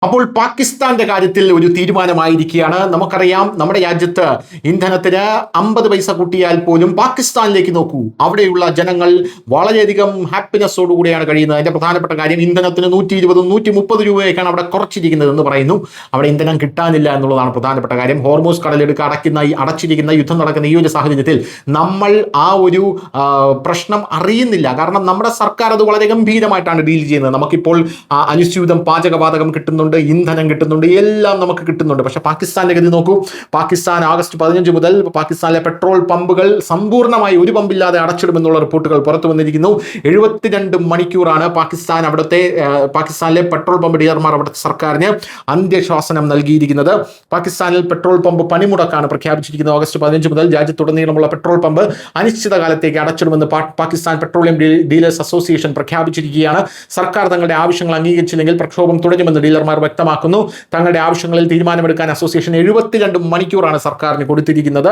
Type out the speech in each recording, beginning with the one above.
അപ്പോൾ പാകിസ്ഥാന്റെ കാര്യത്തിൽ ഒരു തീരുമാനമായിരിക്കുകയാണ്. നമുക്കറിയാം, നമ്മുടെ രാജ്യത്ത് ഇന്ധനത്തിന് 50 പൈസ കൂട്ടിയാൽ പോലും പാകിസ്ഥാനിലേക്ക് നോക്കൂ, അവിടെയുള്ള ജനങ്ങൾ വളരെയധികം ഹാപ്പിനെസ്സോടുകൂടിയാണ് കഴിയുന്നത്. അതിന്റെ പ്രധാനപ്പെട്ട കാര്യം, ഇന്ധനത്തിന് 120, 130 രൂപയൊക്കെയാണ് അവിടെ കുറച്ചിരിക്കുന്നത് എന്ന് പറയുന്നു. അവിടെ ഇന്ധനം കിട്ടാനില്ല എന്നുള്ളതാണ് പ്രധാനപ്പെട്ട കാര്യം. ഹോർമൂസ് കടലെടുക്ക് അടച്ചിരിക്കുന്ന യുദ്ധം നടക്കുന്ന ഈ ഒരു സാഹചര്യത്തിൽ നമ്മൾ ആ ഒരു പ്രശ്നം അറിയുന്നില്ല. കാരണം നമ്മുടെ സർക്കാർ അത് വളരെ ഗംഭീരമായിട്ടാണ് ഡീൽ ചെയ്യുന്നത്. നമുക്കിപ്പോൾ അനുസ്യൂതം പാചകവാതകം കിട്ടുന്നുണ്ട്, ഇന്ധനം കിട്ടുന്നുണ്ട്, എല്ലാം നമുക്ക് കിട്ടുന്നുണ്ട്. പക്ഷെ പാകിസ്ഥാന്റെ ഗതി നോക്കൂ. പാകിസ്ഥാൻ ആഗസ്റ്റ് 15 മുതൽ പാകിസ്ഥാനിലെ പെട്രോൾ പമ്പുകൾ സമ്പൂർണ്ണമായി ഒരു പമ്പില്ലാതെ അടച്ചിടുമെന്നുള്ള റിപ്പോർട്ടുകൾ പുറത്തു വന്നിരിക്കുന്നു. 72 മണിക്കൂറാണ് പാകിസ്ഥാനിലെ പെട്രോൾ പമ്പ് ഡീലർമാർ അവിടുത്തെ സർക്കാരിന് അന്ത്യശാസനം നൽകിയിരിക്കുന്നത്. പാകിസ്ഥാനിൽ പെട്രോൾ പമ്പ് പണിമുടക്കാണ് പ്രഖ്യാപിച്ചിരിക്കുന്നത്. ആഗസ്റ്റ് 15 മുതൽ രാജ്യത്തുടനീളമുള്ള പെട്രോൾ പമ്പ് അനിശ്ചിതകാലത്തേക്ക് അടച്ചിടുമെന്ന് പാകിസ്ഥാൻ പെട്രോളിയം ഡീലേഴ്സ് അസോസിയേഷൻ പ്രഖ്യാപിച്ചിരിക്കുകയാണ്. സർക്കാർ തങ്ങളുടെ ആവശ്യങ്ങൾ അംഗീകരിച്ചില്ലെങ്കിൽ പ്രക്ഷോഭം തുടരുമെന്ന് ഡീലർമാർ വ്യക്തമാക്കുന്നു. തങ്ങളുടെ ആവശ്യങ്ങളിൽ തീരുമാനമെടുക്കാൻ അസോസിയേഷൻ 72 മണിക്കൂറാണ് സർക്കാരിന് കൊടുത്തിരിക്കുന്നത്.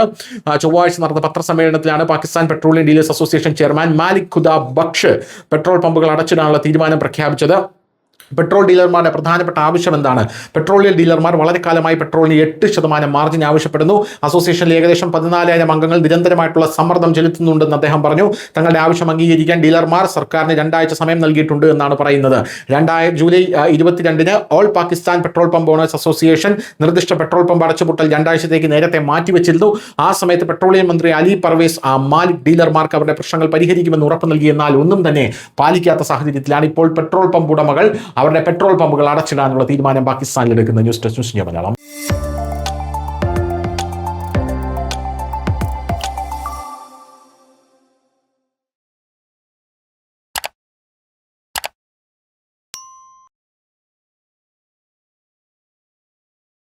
ചൊവ്വാഴ്ച നടന്ന പത്രസമ്മേളനത്തിലാണ് Pakistan petroleum dealers association chairman Malik Khuda Baksh petrol പമ്പുകൾ അടച്ചിടാനുള്ള തീരുമാനം പ്രഖ്യാപിച്ചത്. പെട്രോൾ ഡീലർമാരുടെ പ്രധാനപ്പെട്ട ആവശ്യം എന്താണ്? പെട്രോളിയം ഡീലർമാർ വളരെ കാലമായി പെട്രോളിന് 8% മാർജിൻ ആവശ്യപ്പെടുന്നു. അസോസിയേഷനിൽ ഏകദേശം 14,000 അംഗങ്ങൾ നിരന്തരമായിട്ടുള്ള സമ്മർദ്ദം ചെലുത്തുന്നുണ്ടെന്ന് അദ്ദേഹം പറഞ്ഞു. തങ്ങളുടെ ആവശ്യം അംഗീകരിക്കാൻ ഡീലർമാർ സർക്കാരിന് 2 ആഴ്ച സമയം നൽകിയിട്ടുണ്ട് എന്നാണ് പറയുന്നത്. ജൂലൈ 22-ന് all Pakistan petrol pump owners association നിർദ്ദിഷ്ട പെട്രോൾ പമ്പ് അടച്ചുപൂട്ടൽ 2 ആഴ്ചത്തേക്ക് നേരത്തെ മാറ്റിവെച്ചിരുന്നു. ആ സമയത്ത് പെട്രോളിയം മന്ത്രി അലി പർവേസ് മാലിക് ഡീലർമാർക്ക് അവരുടെ പ്രശ്നങ്ങൾ പരിഹരിക്കുമെന്ന് ഉറപ്പ് നൽകി. എന്നാൽ ഒന്നും തന്നെ പാലിക്കാത്ത സാഹചര്യത്തിലാണ് ഇപ്പോൾ പെട്രോൾ പമ്പ് ഉടമകൾ അവരുടെ പെട്രോൾ പമ്പുകൾ അടച്ചിടാനുള്ള തീരുമാനം പാകിസ്ഥാനിൽ എടുക്കുന്നത്. News desk news India Malayalam.